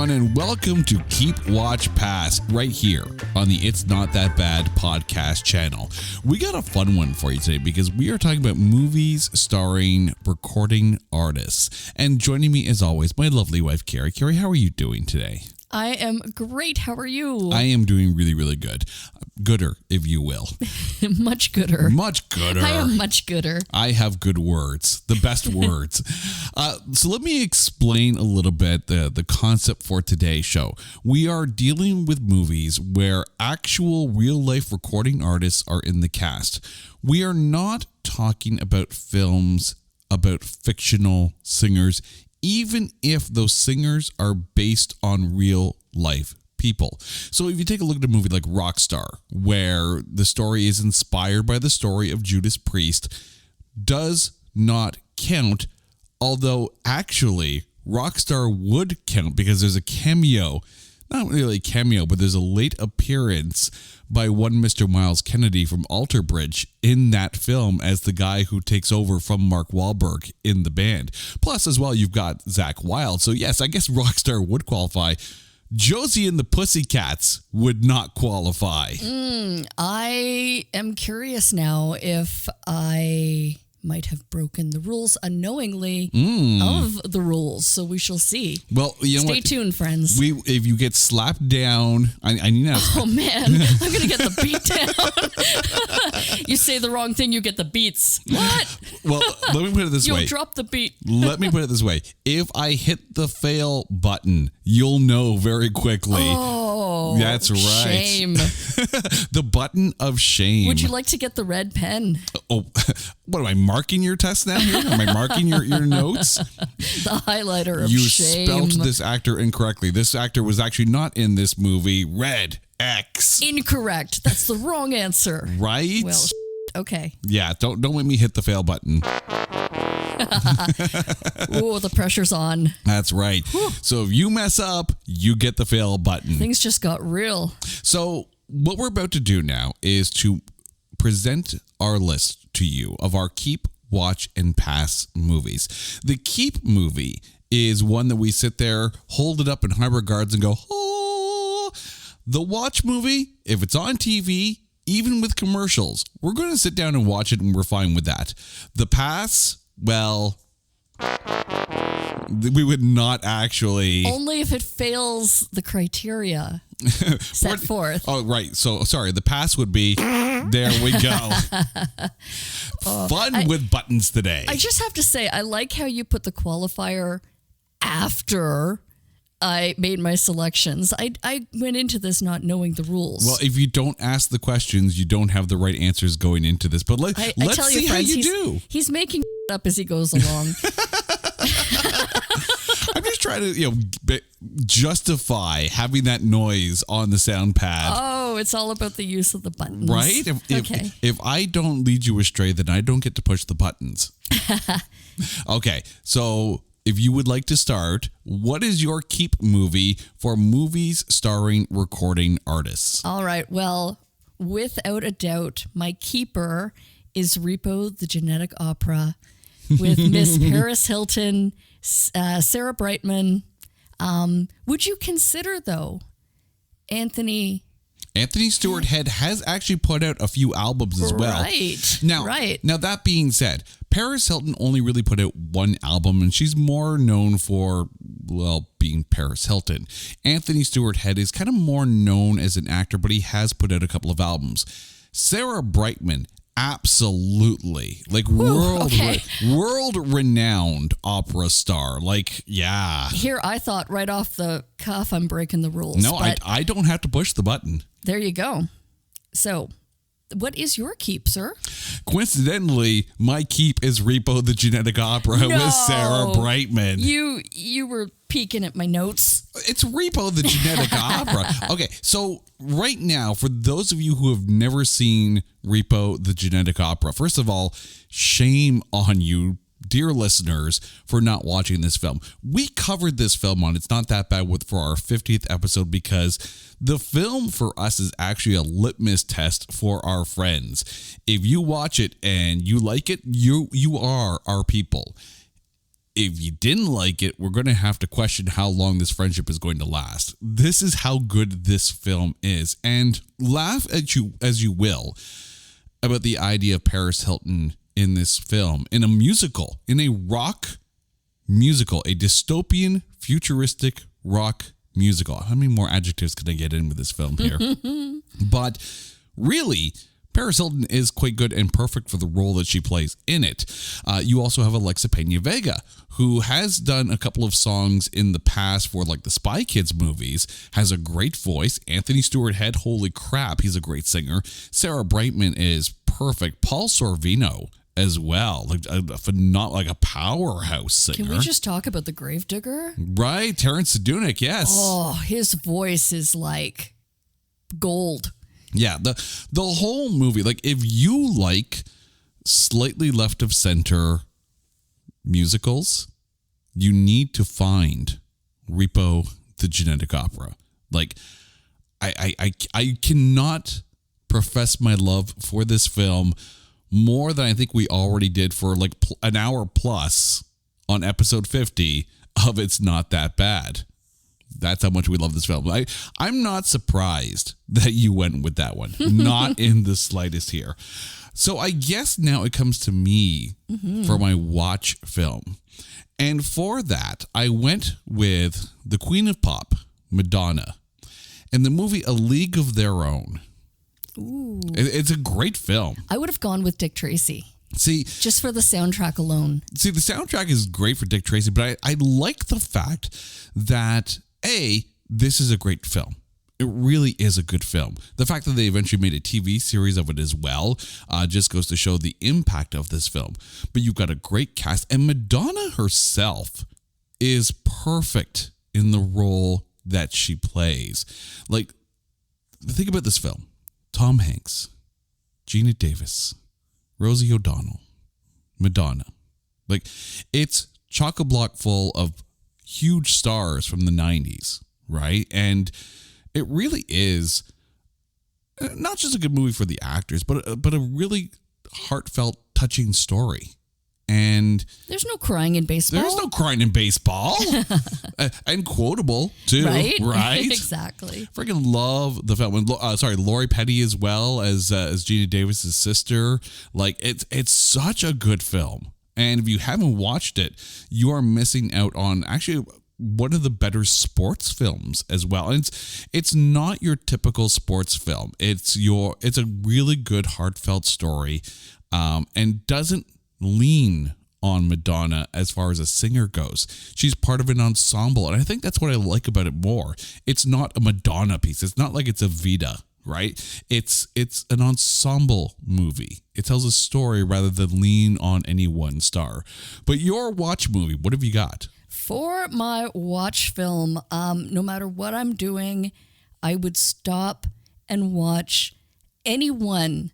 everyone, and welcome to Keep Watch Pass right here on the It's Not That Bad podcast channel. We got a fun one for you today because we are talking about movies starring recording artists. And joining me, as always, my lovely wife, Carrie. Carrie, how are you doing today? I am great. How are you? I am doing really, really good. Gooder, if you will. Much gooder. Much gooder. I am much gooder. I have good words, the best words. So let me explain a little bit the concept for today's show. We are dealing with movies where actual real-life recording artists are in the cast. We are not talking about films about fictional singers, even if those singers are based on real life people. So if you take a look at a movie like Rockstar, where the story is inspired by the story of Judas Priest, does not count, although actually Rockstar would count because there's a cameo, not really a cameo, but there's a late appearance by one Mr. Miles Kennedy from Alter Bridge in that film as the guy who takes over from Mark Wahlberg in the band. Plus, as well, you've got Zakk Wylde. So yes, I guess Rockstar would qualify. Josie and the Pussycats would not qualify. I am curious now if I might have broken the rules unknowingly of the rules. So we shall see. Well, you know Stay what? tuned, friends. If you get slapped down, I need to. Oh man, I'm going to get the beat down. You say the wrong thing, you get the beats. What? Well, let me put it this way. You'll drop the beat. Let me put it this way. If I hit the fail button, you'll know very quickly. Oh, that's right. Shame. The button of shame. Would you like to get the red pen? Oh, what am I marking your test now here? Am I marking your notes? The highlighter of You shame. spelled this actor incorrectly. This actor was actually not in this movie. Red X. Incorrect. That's the wrong answer. Right? Well, okay. Yeah, don't make me hit the fail button. Oh, the pressure's on. That's right. So if you mess up, you get the fail button. Things just got real. So what we're about to do now is to present our list to you of our Keep, Watch, and Pass movies. The Keep movie is one that we sit there, hold it up in high regards and go, oh. The Watch movie, if it's on TV, even with commercials, we're going to sit down and watch it and we're fine with that. The Pass, well, we would not actually. Only if it fails the criteria set forth. Oh, right. So, sorry. The Pass would be, there we go. Fun with buttons today. I just have to say, I like how you put the qualifier after I made my selections. I went into this not knowing the rules. Well, if you don't ask the questions, you don't have the right answers going into this. But let's tell see you, how friends, you do. He's making up as he goes along. I'm just trying to, justify having that noise on the sound pad. Oh, it's all about the use of the buttons. Right? If I don't lead you astray, then I don't get to push the buttons. Okay, so if you would like to start, what is your Keep movie for movies starring recording artists? All right. Well, without a doubt, my keeper is Repo the Genetic Opera with Miss Paris Hilton, Sarah Brightman. Would you consider, though, Anthony Stewart Head has actually put out a few albums as well. Right. Now, that being said, Paris Hilton only really put out one album, and she's more known for, well, being Paris Hilton. Anthony Stewart Head is kind of more known as an actor, but he has put out a couple of albums. Sarah Brightman, absolutely. Like, world-renowned opera star. Like, yeah. Here, I thought right off the cuff, I'm breaking the rules. No, I don't have to push the button. There you go. So, what is your keep, sir? Coincidentally, my keep is Repo the Genetic Opera with Sarah Brightman. You were peeking at my notes. It's Repo the Genetic Opera. Okay, so right now, for those of you who have never seen Repo the Genetic Opera, first of all, shame on you, dear listeners, for not watching this film. We covered this film on It's Not That Bad for our 50th episode because the film for us is actually a litmus test for our friends. If you watch it and you like it, you are our people. if you didn't like it, we're going to have to question how long this friendship is going to last. This is how good this film is. And laugh at you as you will about the idea of Paris Hilton in this film, in a musical, in a rock musical, a dystopian, futuristic rock musical. How many more adjectives can I get in with this film here? But really, Paris Hilton is quite good and perfect for the role that she plays in it. You also have Alexa Pena Vega, who has done a couple of songs in the past for like the Spy Kids movies, has a great voice. Anthony Stewart Head, holy crap, he's a great singer. Sarah Brightman is perfect. Paul Sorvino as well, like a powerhouse singer. Can we just talk about the Gravedigger? Right, Terrence Sedunick, yes. Oh, his voice is like gold. Yeah, the whole movie, like if you like slightly left of center musicals, you need to find Repo the Genetic Opera. Like I cannot profess my love for this film more than I think we already did for like an hour plus on episode 50 of It's Not That Bad. That's how much we love this film. I'm not surprised that you went with that one. Not in the slightest here. So I guess now it comes to me for my watch film. And for that, I went with the Queen of Pop, Madonna, and the movie A League of Their Own. Ooh. It's a great film. I would have gone with Dick Tracy. See, just for the soundtrack alone. See, the soundtrack is great for Dick Tracy, but I like the fact that, A, this is a great film. It really is a good film. The fact that they eventually made a TV series of it as well just goes to show the impact of this film. But you've got a great cast, and Madonna herself is perfect in the role that she plays. Like, think about this film. Tom Hanks, Gina Davis, Rosie O'Donnell, Madonna. Like, it's chock-a-block full of huge stars from the 90s, right? And it really is not just a good movie for the actors, but a really heartfelt, touching story. And there's no crying in baseball. There's no crying in baseball. And quotable, too. Right? Exactly. Freaking love the film. Lori Petty as well as Gina Davis's sister. Like, it's such a good film. And if you haven't watched it, you are missing out on actually one of the better sports films as well. And it's not your typical sports film. It's a really good heartfelt story, and doesn't lean on Madonna as far as a singer goes. She's part of an ensemble, and I think that's what I like about it more. It's not a Madonna piece. It's not like it's a Vita, right? It's an ensemble movie. It tells a story rather than lean on any one star. But your watch movie, what have you got? For my watch film, no matter what I'm doing, I would stop and watch any one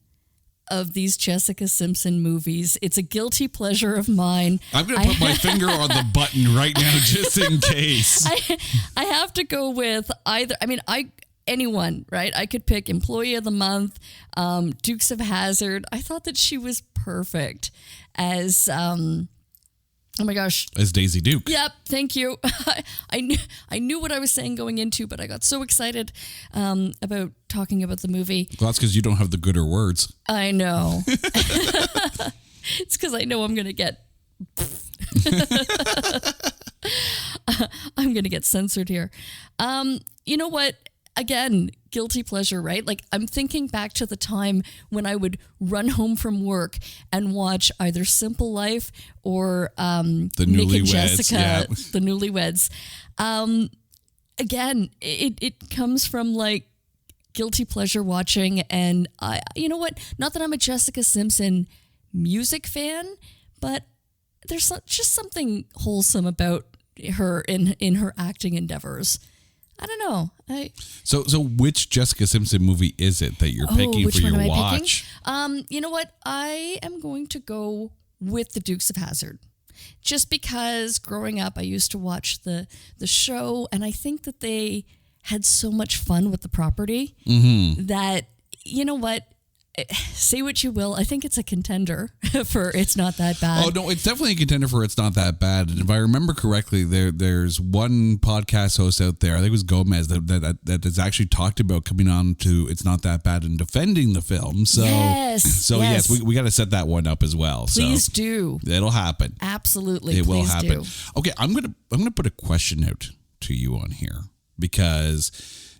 of these Jessica Simpson movies. It's a guilty pleasure of mine. I'm going to put my finger on the button right now just in case. I have to go with either. I mean, anyone, right? I could pick Employee of the Month, Dukes of Hazzard. I thought that she was perfect as oh my gosh. As Daisy Duke. Yep, thank you. I knew what I was saying going into, but I got so excited about talking about the movie. Well, that's because you don't have the gooder words. I know. It's because I know I'm going to get... I'm going to get censored here. You know what? Again, guilty pleasure, right? Like, I'm thinking back to the time when I would run home from work and watch either Simple Life or the Nick and Newlyweds, Jessica, the Newlyweds. Again, it comes from like guilty pleasure watching, and you know what? Not that I'm a Jessica Simpson music fan, but there's just something wholesome about her in her acting endeavors. I don't know. So which Jessica Simpson movie is it that you're picking for your watch? You know what? I am going to go with the Dukes of Hazzard. Just because growing up I used to watch the show, and I think that they had so much fun with the property that, you know what? say what you will. I think it's a contender for It's Not That Bad. Oh no, it's definitely a contender for It's Not That Bad. And if I remember correctly, there's one podcast host out there, I think it was Gomez, that has actually talked about coming on to It's Not That Bad and defending the film. So yes, we got to set that one up as well. Please so do. It'll happen. Absolutely, it will please happen. do. Okay, I'm gonna put a question out to you on here because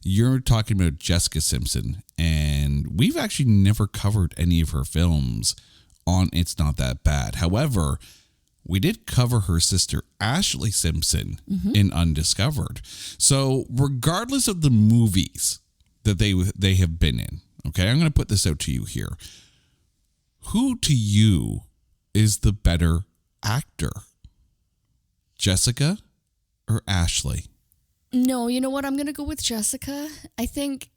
you're talking about Jessica Simpson, and we've actually never covered any of her films on It's Not That Bad. However, we did cover her sister Ashley Simpson in Undiscovered. So regardless of the movies that they have been in, okay, I'm going to put this out to you here. Who to you is the better actor? Jessica or Ashley? No, you know what? I'm going to go with Jessica. I think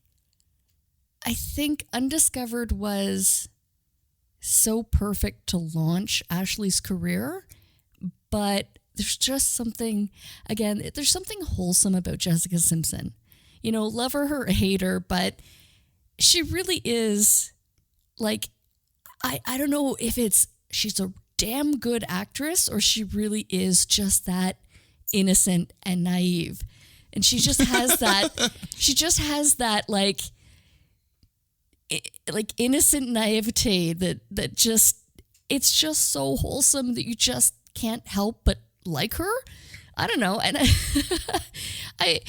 Undiscovered was so perfect to launch Ashley's career, but there's just something, again, there's something wholesome about Jessica Simpson. You know, love her or hate her, but she really is like, I don't know if she's a damn good actress or she really is just that innocent and naive. And she just has that, like innocent naivete that just, it's just so wholesome that you just can't help but like her. I don't know. And I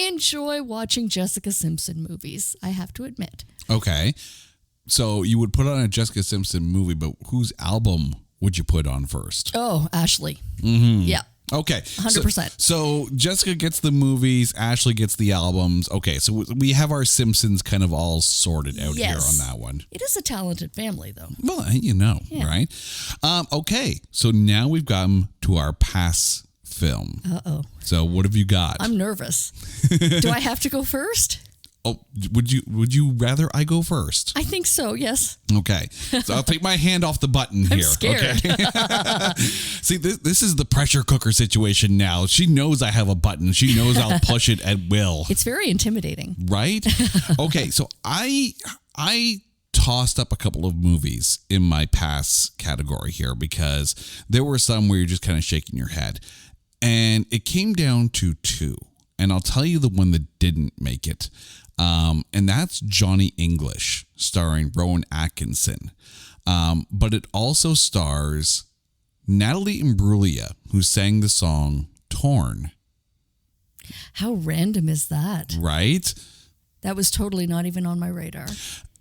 enjoy watching Jessica Simpson movies, I have to admit. Okay. So you would put on a Jessica Simpson movie, but whose album would you put on first? Oh, Ashley. Mm-hmm. Yeah. Okay. 100%. So Jessica gets the movies, Ashley gets the albums. Okay, so we have our Simpsons kind of all sorted out here on that one. It is a talented family, though. Well, right? Okay, so now we've gotten to our pass film. Uh-oh. So what have you got? I'm nervous. Do I have to go first? Oh, would you rather I go first? I think so, yes. Okay. So I'll take my hand off the button here. I'm scared. Okay? See, this is the pressure cooker situation now. She knows I have a button. She knows I'll push it at will. It's very intimidating. Right? Okay, so I tossed up a couple of movies in my pass category here because there were some where you're just kind of shaking your head. And it came down to two. And I'll tell you the one that didn't make it. And that's Johnny English, starring Rowan Atkinson. But it also stars Natalie Imbruglia, who sang the song Torn. How random is that? Right? That was totally not even on my radar.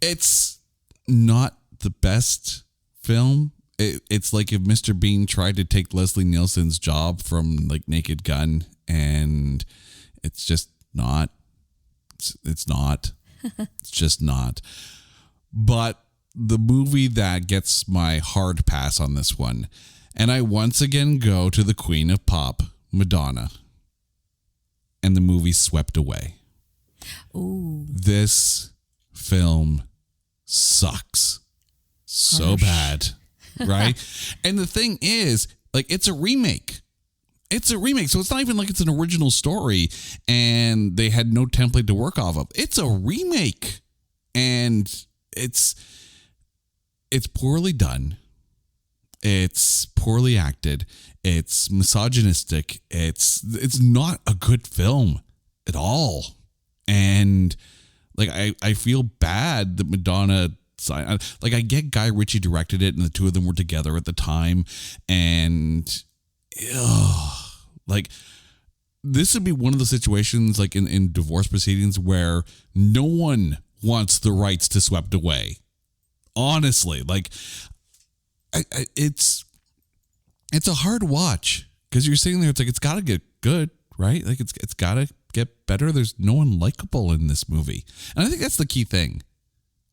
It's not the best film. It's like if Mr. Bean tried to take Leslie Nielsen's job from like Naked Gun, and it's just not. It's not. It's just not. But the movie that gets my hard pass on this one, and I once again go to the Queen of Pop, Madonna, and the movie Swept Away. Ooh. This film sucks so bad, right? And the thing is, like, it's a remake. It's a remake, so it's not even like it's an original story and they had no template to work off of. It's a remake, and it's poorly done. It's poorly acted. It's misogynistic. It's not a good film at all. And like I feel bad that Madonna signed. Like, I get Guy Ritchie directed it and the two of them were together at the time, and like, this would be one of the situations like in divorce proceedings where no one wants the rights to Swept Away. Honestly, like, it's a hard watch because you're sitting there. It's like, it's got to get good, right? Like, it's got to get better. There's no one likable in this movie, and I think that's the key thing.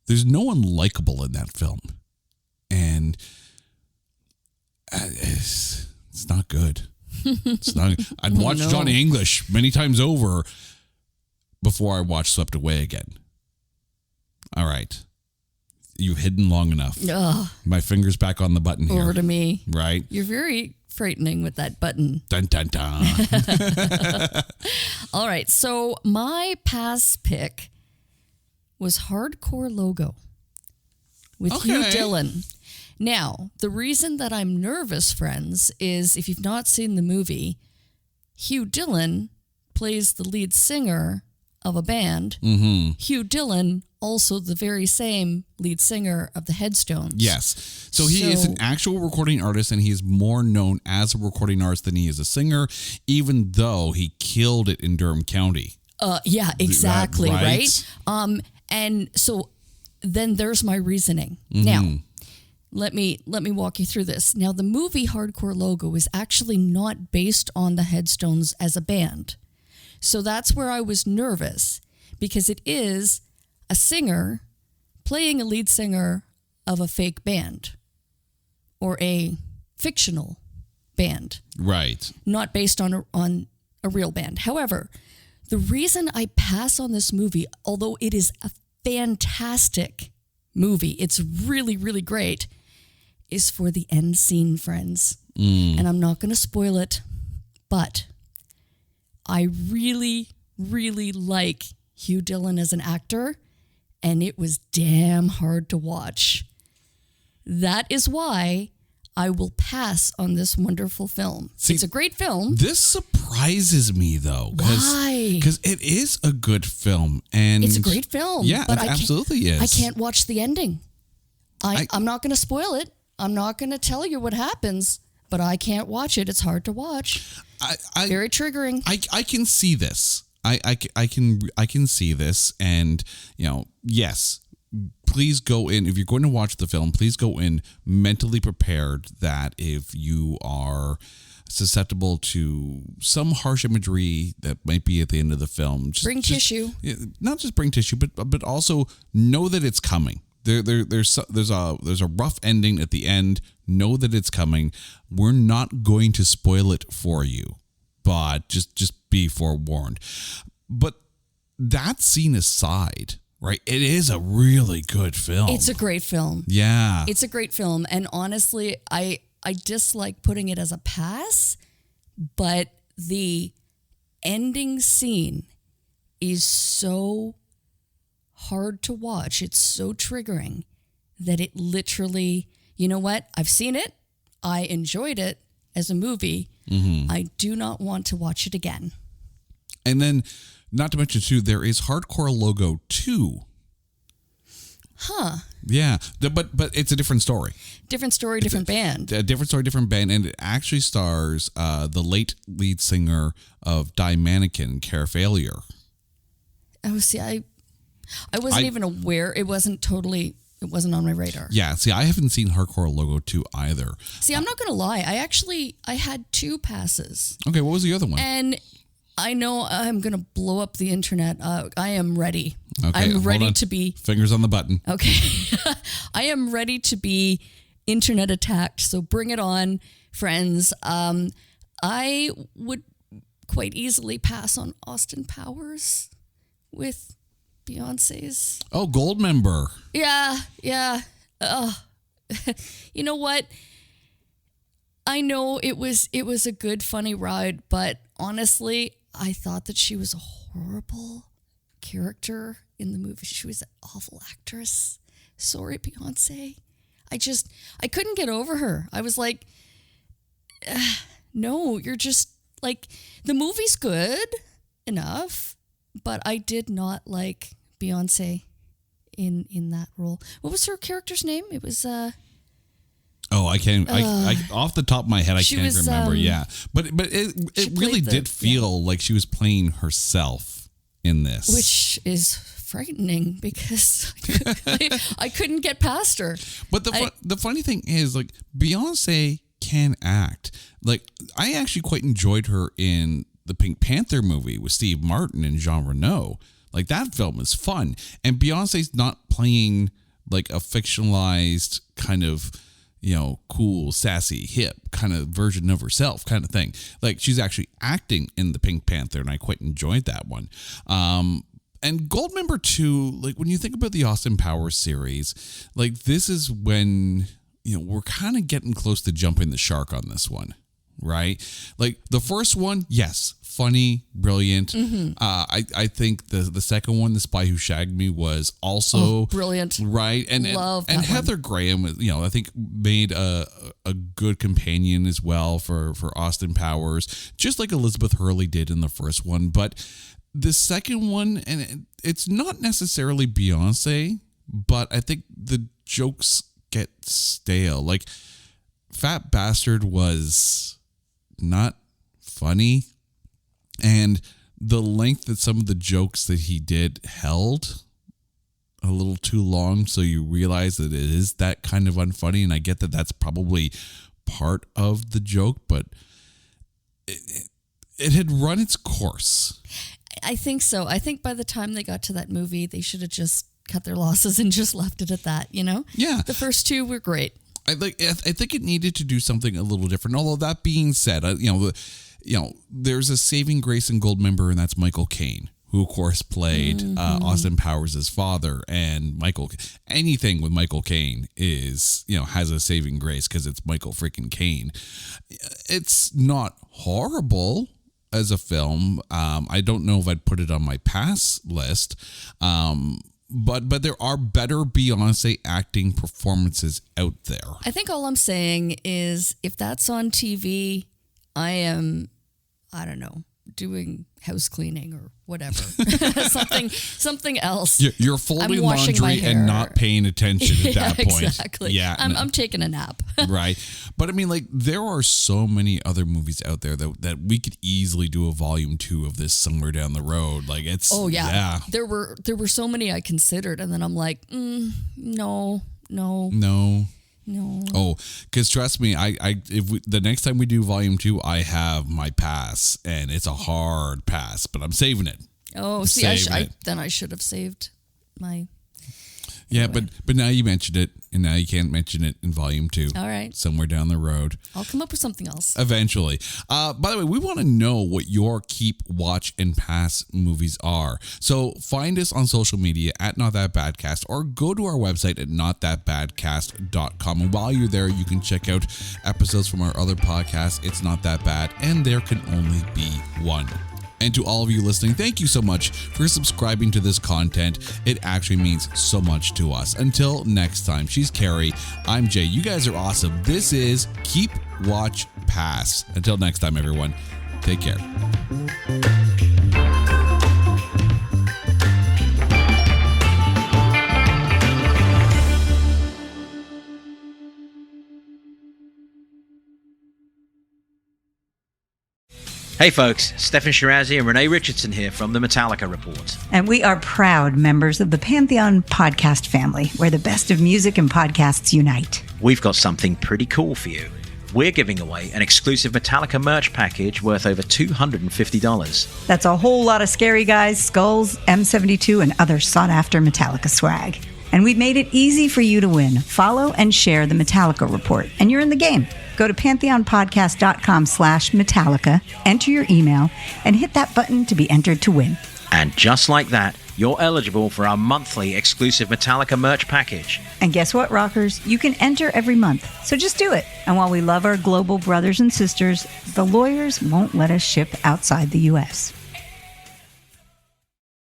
There's no one likable in that film, and it's not good. It's not. I'd watch Johnny English many times over before I watch Swept Away again. All right. You've hidden long enough. Ugh. My finger's back on the button here. Over to me. Right? You're very frightening with that button. Dun, dun, dun. All right. So my pass pick was Hardcore Logo. with Hugh Okay. Dillon. Now, the reason that I'm nervous, friends, is if you've not seen the movie, Hugh Dillon plays the lead singer of a band. Mm-hmm. Hugh Dillon, also the very same lead singer of the Headstones. Yes. So he is So- an actual recording artist, and he's more known as a recording artist than he is a singer, even though he killed it in Durham County. Yeah, exactly, right? right? And so then there's my reasoning. Now, let me walk you through this. Now, the movie Hardcore Logo is actually not based on the Headstones as a band. So that's where I was nervous, because it is a singer playing a lead singer of a fake band or a fictional band, Right. not based on a real band. However, the reason I pass on this movie, although it is a fantastic movie, it's really, really great, is for the end scene, friends. And I'm not going to spoil it, but I really, really like Hugh Dillon as an actor, and it was damn hard to watch. That is why I will pass on this wonderful film. See, it's a great film. This surprises me, though. Why? Because it is a good film. And It's a great film. Yeah, but it absolutely is. I can't watch the ending. I'm not going to spoil it. I'm not going to tell you what happens, but I can't watch it. It's hard to watch. Very triggering. I can see this. I can see this, and yes, please go in. If you're going to watch the film, please go in mentally prepared that if you are susceptible to some harsh imagery that might be at the end of the film, Bring tissue. Not just bring tissue, but also know that it's coming. There's a rough ending at the end. Know that it's coming. We're not going to spoil it for you, but just be forewarned. But that scene aside, right? It is a really good film. It's a great film. Yeah. It's a great film. And honestly, I dislike putting it as a pass, but the ending scene is so hard to watch. It's so triggering that it literally, you know what? I've seen it. I enjoyed it as a movie. I do not want to watch it again. And then, not to mention too, there is Hardcore Logo 2. Huh. Yeah, but it's a different story. Different story, different band. A different story, different band, and it actually stars the late lead singer of Die Mannequin, Care Failure. Oh, see, I wasn't even aware. It wasn't on my radar. Yeah, see, I haven't seen Hardcore Logo 2 either. See, I'm not going to lie. I had 2 passes. Okay, what was the other one? And I know I'm going to blow up the internet. I am ready. Okay, I'm hold ready on. to be. Fingers on the button. Okay. I am ready to be internet attacked. So bring it on, friends. I would quite easily pass on Austin Powers with Beyonce's. Oh, Gold Member. Yeah. You know what? I know it was a good, funny ride, but honestly, I thought that she was a horrible character in the movie. She was an awful actress. Sorry, Beyonce. I couldn't get over her. I was like, no, you're just like, the movie's good enough, but I did not like Beyonce in that role. What was her character's name? It was Oh, I can't. I off the top of my head, I She can't was, remember. Yeah, but it she really played did feel like she was playing herself in this. which is frightening because I couldn't get past her. But the funny thing is, like, Beyonce can act. Like, I actually quite enjoyed her in the Pink Panther movie with Steve Martin and Jean Reno. Like, that film is fun, and Beyonce's not playing like a fictionalized kind of, cool, sassy, hip kind of version of herself kind of thing. Like, she's actually acting in the Pink Panther, and I quite enjoyed that one. And Goldmember 2, like, when you think about the Austin Powers series, like, this is when, we're kind of getting close to jumping the shark on this one, right? Like the first one, yes, funny, brilliant. I think the second one, The Spy Who Shagged Me, was also brilliant, right? And Love and that Heather Graham, I think made a good companion as well for Austin Powers, just like Elizabeth Hurley did in the first one. But the second one, and it's not necessarily Beyonce, but I think the jokes get stale. Like Fat Bastard was not funny, and the length that some of the jokes that he did held a little too long, so you realize that it is that kind of unfunny. And I get that that's probably part of the joke, but it had run its course. I think so. I think by the time they got to that movie, they should have just cut their losses and just left it at that, Yeah. The first two were great. I think it needed to do something a little different. Although that being said, there's a saving grace in Goldmember, and that's Michael Caine, who of course played Austin Powers' father. And anything with Michael Caine is, has a saving grace because it's Michael freaking Caine. It's not horrible as a film. I don't know if I'd put it on my pass list. But there are better Beyonce acting performances out there. I think all I'm saying is if that's on TV, I don't know, doing house cleaning or whatever. something else. You're folding laundry and not paying attention at that point. Exactly. Yeah, I'm taking a nap. Right. But I mean, like, there are so many other movies out there that we could easily do a volume 2 of this somewhere down the road. Like, it's yeah. There were so many I considered, and then I'm like, no. Oh, because trust me, the next time we do volume 2, I have my pass, and it's a hard pass, but I'm saving it. Oh, see, then I should have saved my. Yeah, anyway. but now you mentioned it, and now you can't mention it in volume 2. All right. Somewhere down the road. I'll come up with something else. Eventually. By the way, we want to know what your keep, watch, and pass movies are. So find us on social media at Not That Badcast, or go to our website at notthatbadcast.com. And while you're there, you can check out episodes from our other podcasts, It's Not That Bad, and There Can Only Be One. And to all of you listening, thank you so much for subscribing to this content. It actually means so much to us. Until next time, she's Carrie. I'm Jay. You guys are awesome. This is Keep, Watch, Pass. Until next time, everyone, take care. Hey folks, Stefan Shirazi and Renee Richardson here from the Metallica Report. And we are proud members of the Pantheon podcast family, where the best of music and podcasts unite. We've got something pretty cool for you. We're giving away an exclusive Metallica merch package worth over $250. That's a whole lot of Scary Guys, Skulls, M72, and other sought-after Metallica swag. And we've made it easy for you to win. Follow and share the Metallica Report, and you're in the game. Go to pantheonpodcast.com/Metallica, enter your email, and hit that button to be entered to win. And just like that, you're eligible for our monthly exclusive Metallica merch package. And guess what, rockers? You can enter every month, so just do it. And while we love our global brothers and sisters, the lawyers won't let us ship outside the U.S.